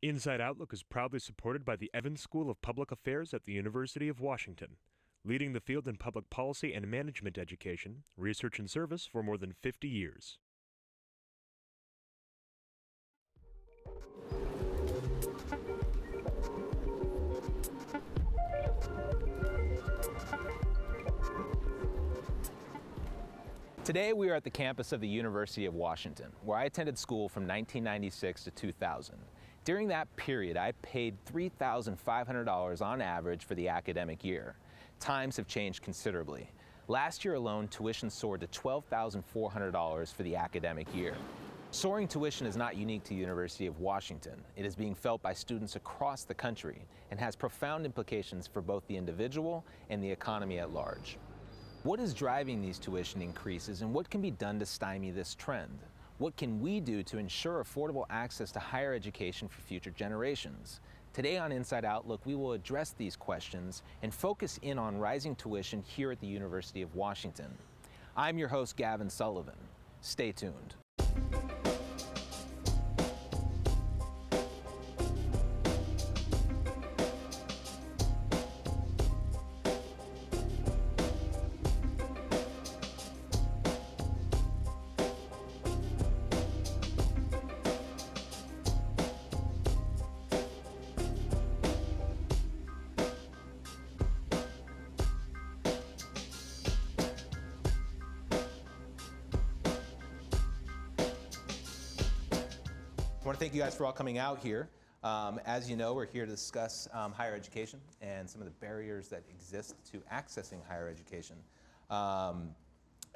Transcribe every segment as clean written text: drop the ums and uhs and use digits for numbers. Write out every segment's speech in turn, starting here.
Inside Outlook is proudly supported by the Evans School of Public Affairs at the University of Washington, leading the field in public policy and management education, research and service for more than 50 years. Today we are at the campus of the University of Washington, where I attended school from 1996 to 2000. During that period, I paid $3,500 on average for the academic year. Times have changed considerably. Last year alone, tuition soared to $12,400 for the academic year. Soaring tuition is not unique to the University of Washington. It is being felt by students across the country and has profound implications for both the individual and the economy at large. What is driving these tuition increases, and what can be done to stymie this trend? What can we do to ensure affordable access to higher education for future generations? Today on Inside Outlook, we will address these questions and focus in on rising tuition here at the University of Washington. I'm your host, Gavin Sullivan. Stay tuned. I want to thank you guys for all coming out here. As you know, we're here to discuss higher education and some of the barriers that exist to accessing higher education. I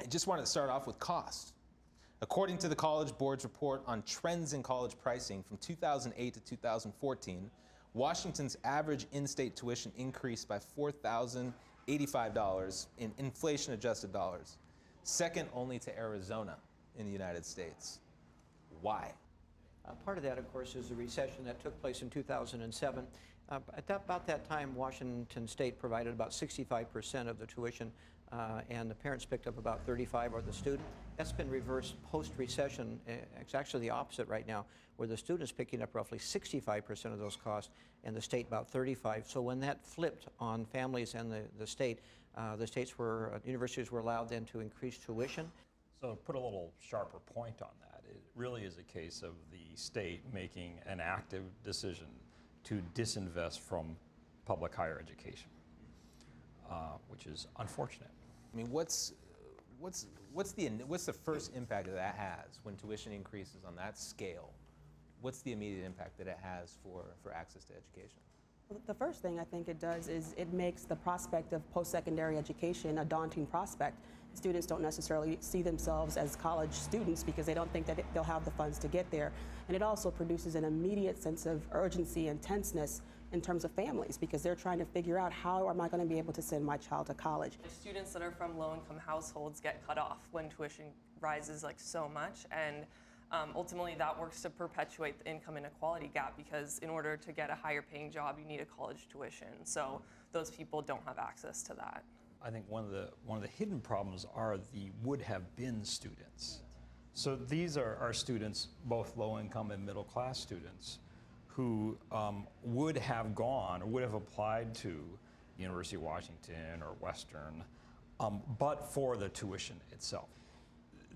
just wanted to start off with cost. According to the College Board's report on trends in college pricing from 2008 to 2014, Washington's average in-state tuition increased by $4,085 in inflation-adjusted dollars, second only to Arizona in the United States. Why? Part of that, of course, is the recession that took place in 2007. About that time, Washington State provided about 65% of the tuition, and the parents picked up about 35%, or the student. That's been reversed post-recession. It's actually the opposite right now, where the student is picking up roughly 65% of those costs, and the state about 35%. So when that flipped on families and the universities were allowed then to increase tuition. So to put a little sharper point on that, it really is a case of the state making an active decision to disinvest from public higher education, which is unfortunate. I mean, what's the first impact that has when tuition increases on that scale? What's the immediate impact that it has for access to education? Well, the first thing I think it does is it makes the prospect of post-secondary education a daunting prospect. Students don't necessarily see themselves as college students because they don't think that they'll have the funds to get there. And it also produces an immediate sense of urgency and tenseness in terms of families, because they're trying to figure out, how am I going to be able to send my child to college? Students that are from low-income households get cut off when tuition rises like so much, and ultimately that works to perpetuate the income inequality gap, because in order to get a higher paying job you need a college tuition, so those people don't have access to that. I think one of the hidden problems are the would-have-been students. So these are students, both low-income and middle-class students, who would have gone or would have applied to the University of Washington or Western, but for the tuition itself.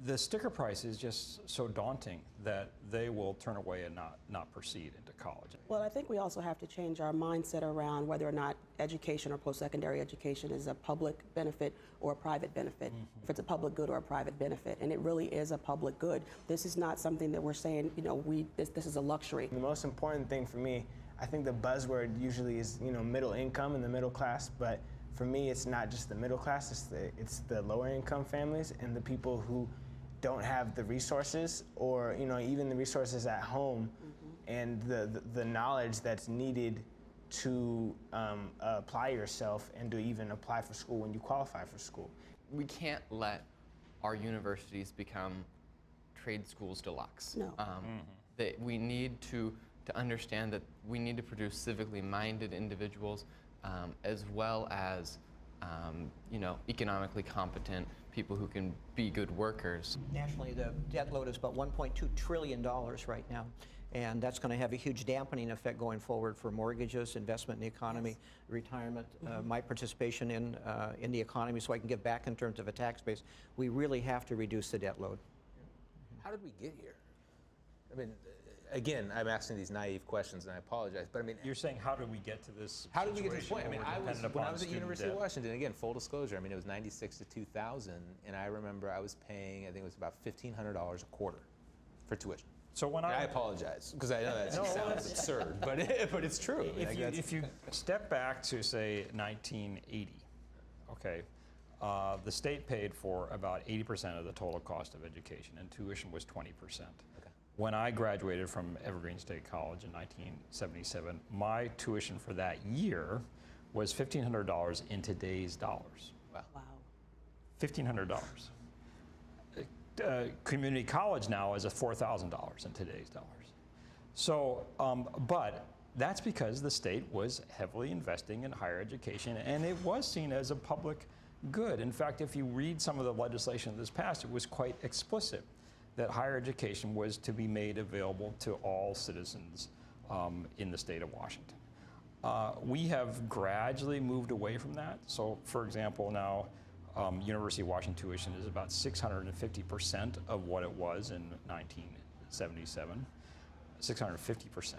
The sticker price is just so daunting that they will turn away and not proceed into college. Well, I think we also have to change our mindset around whether or not education or post-secondary education is a public benefit or a private benefit, if it's a public good or a private benefit, and it really is a public good. This is not something that we're saying, this is a luxury. The most important thing for me, I think the buzzword usually is, middle income and the middle class, but for me, it's not just the middle class, it's the lower income families and the people who don't have the resources, or even the resources at home, and the knowledge that's needed to apply yourself and to even apply for school when you qualify for school. We can't let our universities become trade schools deluxe. No. We need to understand that we need to produce civically minded individuals, as well as economically competent people who can be good workers. Nationally, the debt load is about $1.2 trillion right now. And that's going to have a huge dampening effect going forward for mortgages, investment in the economy, retirement, my participation in the economy so I can give back in terms of a tax base. We really have to reduce the debt load. How did we get here? I mean, again, I'm asking these naive questions, and I apologize, but I mean, You're saying, how did we get to this how did we get to this situation point? I mean, where we're dependent when I upon was at student University of debt? Washington, again, full disclosure, I mean, it was 96 to 2000, and I remember I was paying, I think it was about $1,500 a quarter for tuition. So when And I apologize, because I know that No, sounds absurd, but it's true. I mean, if you step back to, say, 1980, okay, the state paid for about 80% of the total cost of education, and tuition was 20%. When I graduated from Evergreen State College in 1977, my tuition for that year was $1,500 in today's dollars. Wow. Wow. $1,500. Community college now is $4,000 in today's dollars. So, but that's because the state was heavily investing in higher education, and it was seen as a public good. In fact, if you read some of the legislation that's passed, it was quite explicit that higher education was to be made available to all citizens in the state of Washington. We have gradually moved away from that. So, for example, now University of Washington tuition is about 650% of what it was in 1977, 650%.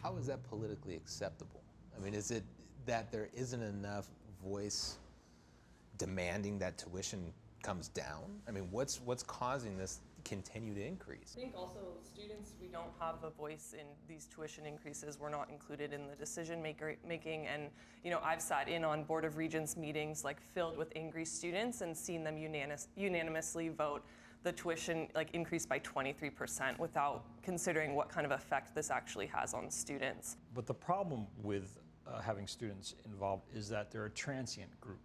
How is that politically acceptable? I mean, is it that there isn't enough voice demanding that tuition comes down? I mean, what's causing this continued increase? I think also students, we don't have a voice in these tuition increases. We're not included in the decision making. And you know, I've sat in on Board of Regents meetings like filled with angry students and seen them unanimously vote the tuition like increase by 23% without considering what kind of effect this actually has on students. But the problem with having students involved is that they're a transient group.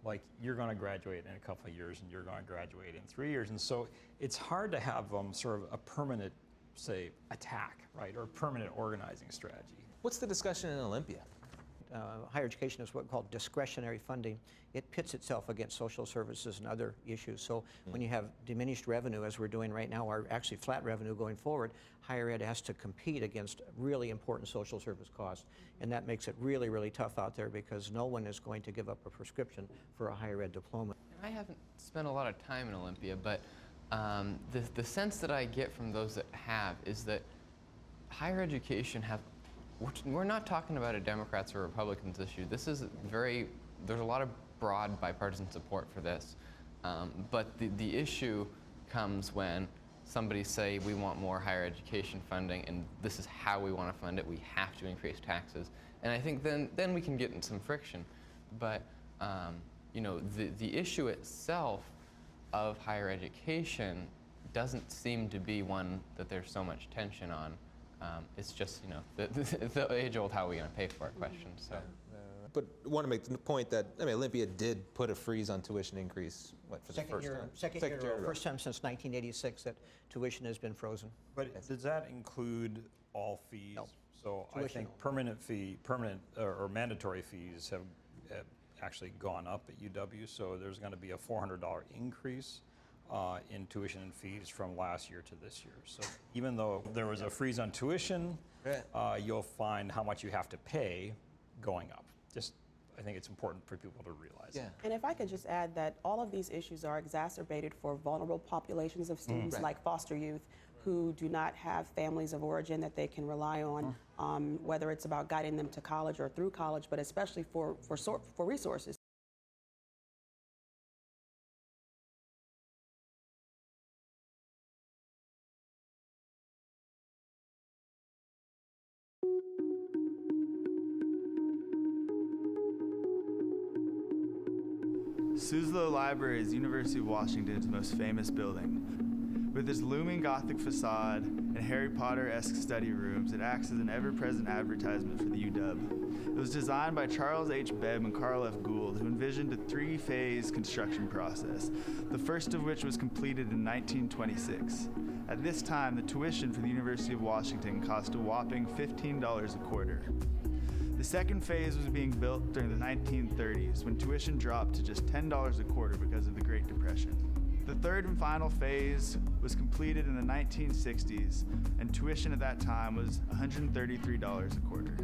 Like, you're going to graduate in a couple of years and you're going to graduate in 3 years. And so it's hard to have sort of a permanent, say, attack, right, or permanent organizing strategy. What's the discussion in Olympia? Higher education is what's called discretionary funding. It pits itself against social services and other issues. So when you have diminished revenue, as we're doing right now, or actually flat revenue going forward, higher ed has to compete against really important social service costs. And that makes it really, really tough out there because no one is going to give up a prescription for a higher ed diploma. I haven't spent a lot of time in Olympia, but the sense that I get from those that have is that higher education have, we're not talking about a Democrats or Republicans issue. This is there's a lot of broad bipartisan support for this. But the issue comes when somebody say we want more higher education funding and this is how we want to fund it, we have to increase taxes. And I think then we can get in some friction. But you know, the issue itself of higher education doesn't seem to be one that there's so much tension on. It's just, you know, the age-old how are we going to pay for it question. So. But I want to make the point that, I mean, Olympia did put a freeze on tuition increase, what, for the first time? Second year in a row. First time since 1986 that tuition has been frozen. But does that include all fees? No. So I Tuition think permanent or mandatory fees have actually gone up at UW. So there's going to be a $400 increase in tuition and fees from last year to this year. So even though there was a freeze on tuition, you'll find how much you have to pay going up. I think it's important for people to realize. Yeah. And if I could just add that all of these issues are exacerbated for vulnerable populations of students like foster youth who do not have families of origin that they can rely on, whether it's about guiding them to college or through college, but especially for resources. Suzzallo Library is University of Washington's most famous building. With its looming Gothic facade and Harry Potter-esque study rooms, it acts as an ever-present advertisement for the UW. It was designed by Charles H. Bebb and Carl F. Gould, who envisioned a three-phase construction process, the first of which was completed in 1926. At this time, the tuition for the University of Washington cost a whopping $15 a quarter. The second phase was being built during the 1930s, when tuition dropped to just $10 a quarter because of the Great Depression. The third and final phase was completed in the 1960s, and tuition at that time was $133 a quarter.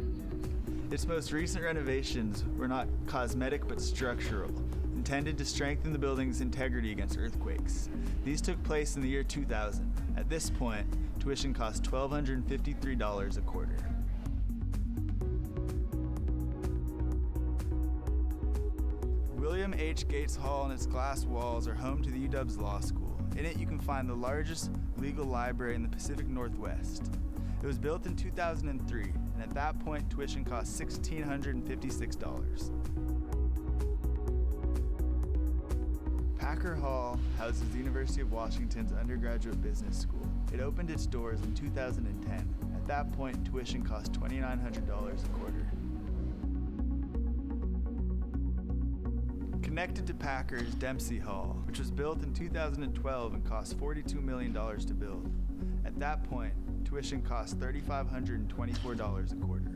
Its most recent renovations were not cosmetic but structural, intended to strengthen the building's integrity against earthquakes. These took place in the year 2000. At this point, tuition cost $1,253 a quarter. William H. Gates Hall and its glass walls are home to the UW's Law School. In it, you can find the largest legal library in the Pacific Northwest. It was built in 2003, and at that point, tuition cost $1,656. Packer Hall houses the University of Washington's undergraduate business school. It opened its doors in 2010. At that point, tuition cost $2,900 a quarter. Connected to Packer is Dempsey Hall, which was built in 2012 and cost $42 million to build. At that point, tuition cost $3,524 a quarter.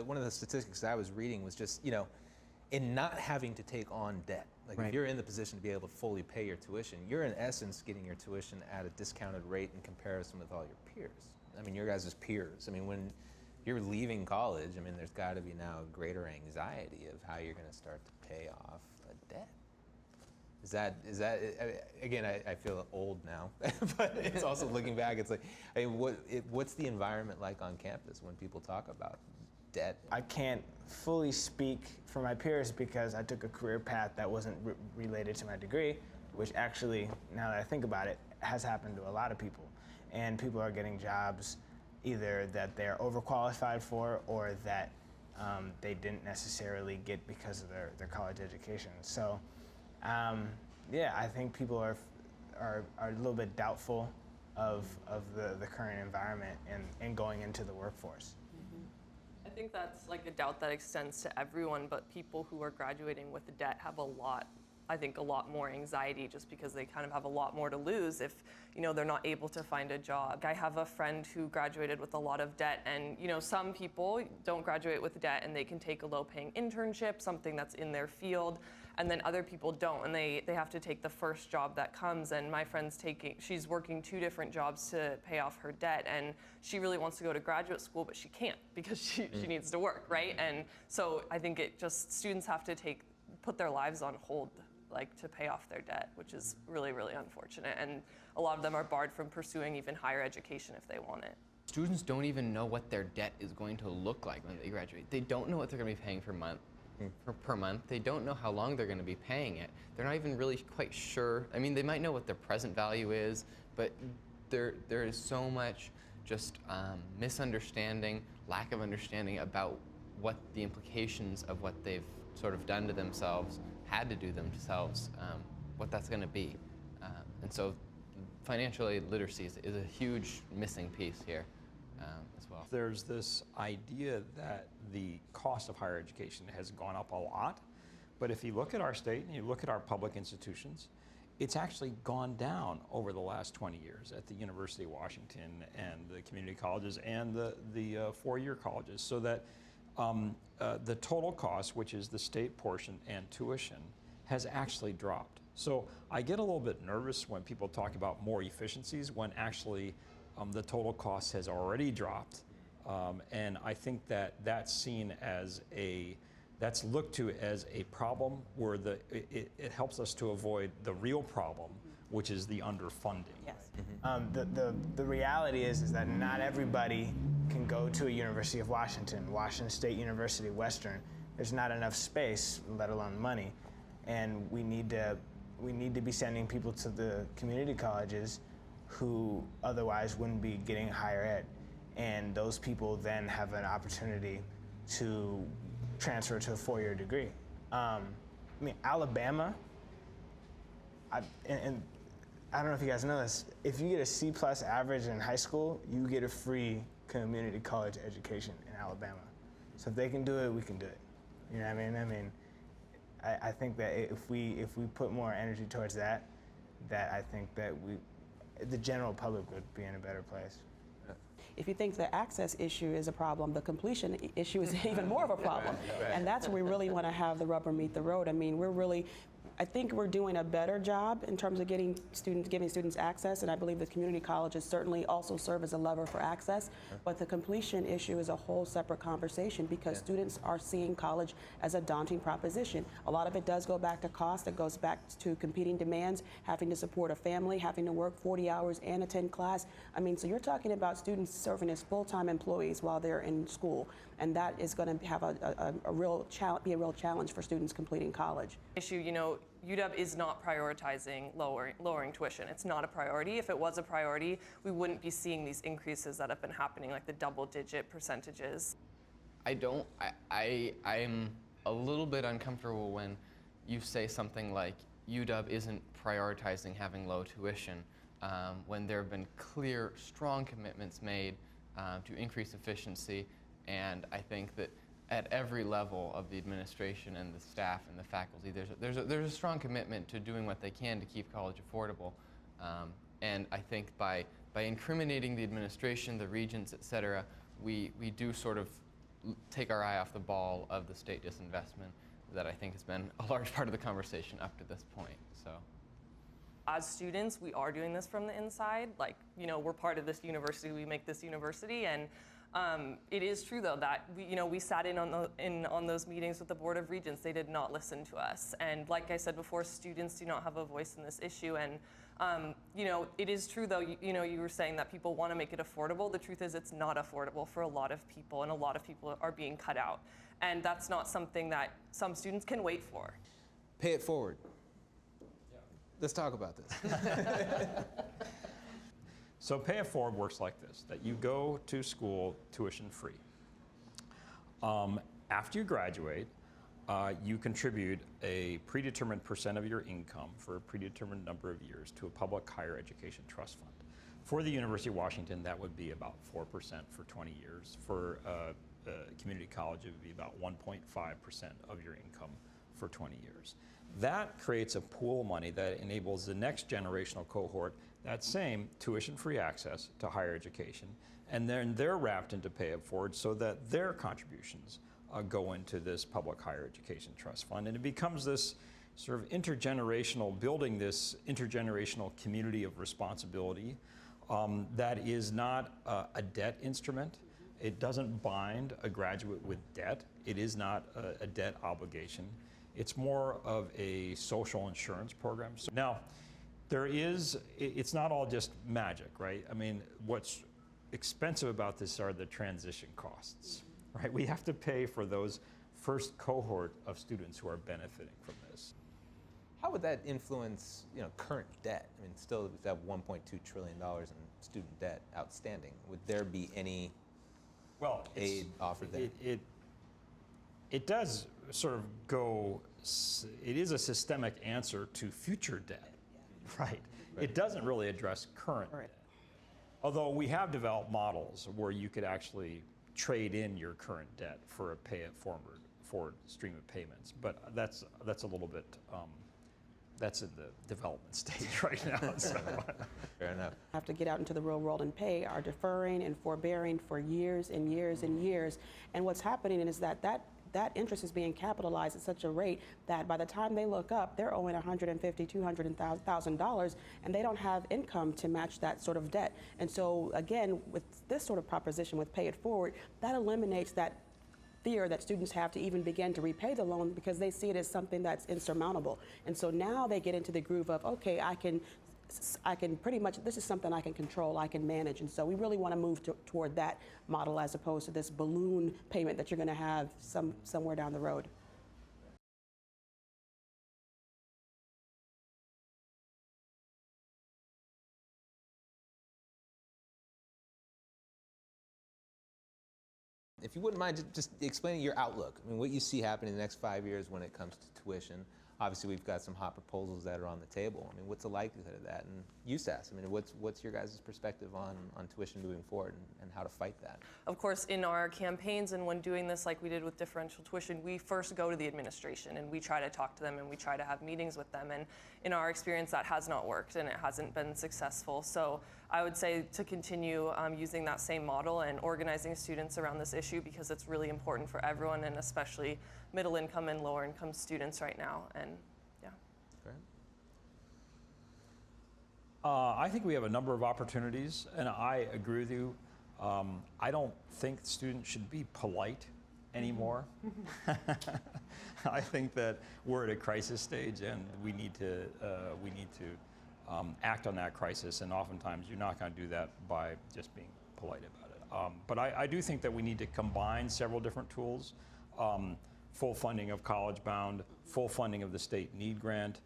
One of the statistics I was reading was just, in not having to take on debt. Like Right. if you're in the position to be able to fully pay your tuition, you're in essence getting your tuition at a discounted rate in comparison with all your peers. I mean, your guys' peers. I mean, when you're leaving college, there's got to be now a greater anxiety of how you're going to start to pay off a debt. Is that again? I feel old now, but it's also looking back. It's like, what's the environment like on campus when people talk about debt? I can't fully speak for my peers because I took a career path that wasn't related to my degree, which actually, now that I think about it, has happened to a lot of people. And people are getting jobs either that they're overqualified for or that they didn't necessarily get because of their college education. So. Yeah, I think people are a little bit doubtful of the current environment and going into the workforce. I think that's like a doubt that extends to everyone, but people who are graduating with debt have a lot more anxiety just because they kind of have a lot more to lose if, they're not able to find a job. I have a friend who graduated with a lot of debt, and, some people don't graduate with debt and they can take a low-paying internship, something that's in their field, and then other people don't, and they have to take the first job that comes. And my friend's she's working 2 different jobs to pay off her debt, and she really wants to go to graduate school, but she can't because she needs to work, right? And so I think students have to put their lives on hold, to pay off their debt, which is really, really unfortunate. And a lot of them are barred from pursuing even higher education if they want it. Students don't even know what their debt is going to look like when they graduate. They don't know what they're going to be paying per month. They don't know how long they're going to be paying it. They're not even really quite sure. They might know what their present value is, but there is so much just misunderstanding, lack of understanding about what the implications of what they've sort of done to themselves, had to do themselves, what that's going to be. And so financial aid literacy is a huge missing piece here as well. There's this idea that the cost of higher education has gone up a lot, but if you look at our state and you look at our public institutions, it's actually gone down over the last 20 years at the University of Washington and the community colleges and the four-year colleges, so that the total cost, which is the state portion and tuition, has actually dropped. So I get a little bit nervous when people talk about more efficiencies when actually the total cost has already dropped. And I think that that's seen as that's looked to as a problem where it helps us to avoid the real problem, which is the underfunding. Yes. The reality is that not everybody can go to a University of Washington, Washington State University, Western. There's not enough space, let alone money, and we need to be sending people to the community colleges who otherwise wouldn't be getting higher ed, and those people then have an opportunity to transfer to a four-year degree. Alabama, and I don't know if you guys know this, if you get a C+ average in high school, you get a free community college education in Alabama. So if they can do it, we can do it. You know what I mean? I think that if we put more energy towards that, I think that the general public would be in a better place. If you think the access issue is a problem, the completion issue is even more of a problem. And that's where we really want to have the rubber meet the road. I mean, I think we're doing a better job in terms of giving students access, and I believe the community colleges certainly also serve as a lever for access. But the completion issue is a whole separate conversation because students are seeing college as a daunting proposition. A lot of it does go back to cost. It goes back to competing demands, having to support a family, having to work 40 hours and attend class. I mean, so you're talking about students serving as full-time employees while they're in school, and that is going to have be a real challenge for students completing college. Issue, you know, UW is not prioritizing lowering tuition. It's not a priority. If it was a priority, we wouldn't be seeing these increases that have been happening, like the double-digit percentages. I'm a little bit uncomfortable when you say something like UW isn't prioritizing having low tuition when there have been clear, strong commitments made to increase efficiency, and I think that at every level of the administration and the staff and the faculty, there's a strong commitment to doing what they can to keep college affordable. And I think by incriminating the administration, the regents, et cetera, we do sort of take our eye off the ball of the state disinvestment that I think has been a large part of the conversation up to this point. So, as students, we are doing this from the inside. Like, you know, we're part of this university. We make this university, and it is true, though, that we sat in on those meetings with the Board of Regents. They did not listen to us, and like I said before, students do not have a voice in this issue. And it is true, though. You were saying that people want to make it affordable. The truth is, it's not affordable for a lot of people, and a lot of people are being cut out, and that's not something that some students can wait for. Pay it forward. Let's talk about this. So Pay It Forward works like this, that you go to school tuition free. After you graduate, you contribute a predetermined percent of your income for a predetermined number of years to a public higher education trust fund. For the University of Washington, that would be about 4% for 20 years. For community college, it would be about 1.5% of your income for 20 years. That creates a pool of money that enables the next generational cohort that same tuition-free access to higher education, and then they're wrapped into Pay It Forward so that their contributions go into this public higher education trust fund, and it becomes this sort of intergenerational, building this intergenerational community of responsibility that is not a debt instrument. It doesn't bind a graduate with debt. It is not a debt obligation. It's more of a social insurance program. So now, it's not all just magic, right? I mean, what's expensive about this are the transition costs, right? We have to pay for those first cohort of students who are benefiting from this. How would that influence, current debt? I mean, still we have $1.2 trillion in student debt outstanding. Would there be any aid offered there? It does sort of go, it is a systemic answer to future debt. Right. It doesn't really address current debt. Although we have developed models where you could actually trade in your current debt for a Pay It Forward stream of payments. But that's a little bit, that's in the development stage right now. So. Fair enough. Have to get out into the real world and pay, are deferring and forbearing for years and years and years. And what's happening is that interest is being capitalized at such a rate that by the time they look up, they're owing $150,000, $200,000, and they don't have income to match that sort of debt. And so again, with this sort of proposition with Pay It Forward, that eliminates that fear that students have to even begin to repay the loan because they see it as something that's insurmountable. And so now they get into the groove of, okay, I can pretty much, this is something I can control, I can manage. And so we really want to move toward that model as opposed to this balloon payment that you're going to have somewhere down the road. If you wouldn't mind just explaining your outlook, I mean, what you see happening in the next 5 years when it comes to tuition, Obviously, we've got some hot proposals that are on the table. I mean, what's the likelihood of that? And USAS, I mean, what's your guys' perspective on tuition moving forward and how to fight that? Of course, in our campaigns and when doing this like we did with differential tuition, we first go to the administration and we try to talk to them and we try to have meetings with them. And in our experience, that has not worked and it hasn't been successful. So I would say to continue using that same model and organizing students around this issue, because it's really important for everyone, and especially middle income and lower income students right now. And yeah. Great. I think we have a number of opportunities, and I agree with you. I don't think students should be polite anymore. I think that we're at a crisis stage, and we need to act on that crisis. And oftentimes, you're not going to do that by just being polite about it. But I do think that we need to combine several different tools: full funding of College Bound, full funding of the state need grant,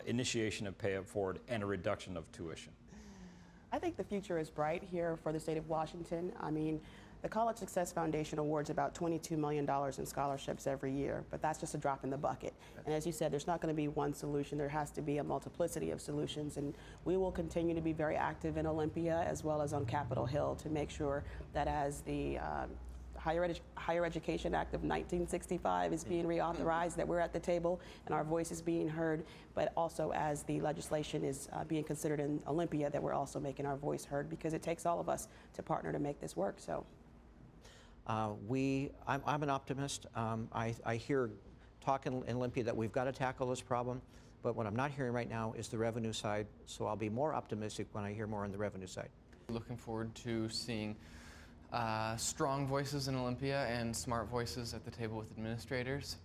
initiation of Pay It Forward, and a reduction of tuition. I think the future is bright here for the state of Washington. I mean, the College Success Foundation awards about $22 million in scholarships every year, but that's just a drop in the bucket. And as you said, there's not going to be one solution. There has to be a multiplicity of solutions, and we will continue to be very active in Olympia as well as on Capitol Hill to make sure that as the Higher Education Act of 1965 is being reauthorized, that we're at the table and our voice is being heard, but also as the legislation is being considered in Olympia, that we're also making our voice heard, because it takes all of us to partner to make this work. So. I'm an optimist. I hear talk in Olympia that we've got to tackle this problem, but what I'm not hearing right now is the revenue side, so I'll be more optimistic when I hear more on the revenue side. Looking forward to seeing strong voices in Olympia and smart voices at the table with administrators.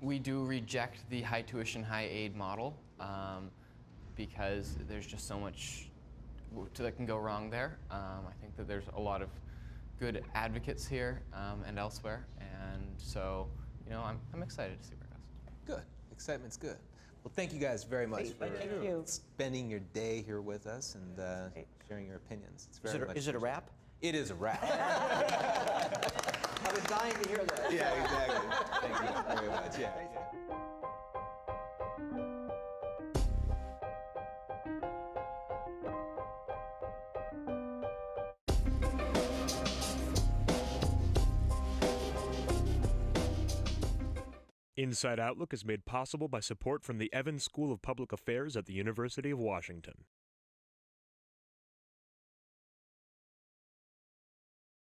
We do reject the high tuition, high aid model because there's just so much that can go wrong there. I think that there's a lot of good advocates here and elsewhere, and so I'm excited to see where it goes. Good. Excitement's good. Well, thank you guys very much for Thank you. spending your day here with us and sharing your opinions. It's very much Is it a wrap? It is a wrap. I've been dying to hear that. Yeah, exactly. Thank you very much. Yeah. Inside Outlook is made possible by support from the Evans School of Public Affairs at the University of Washington.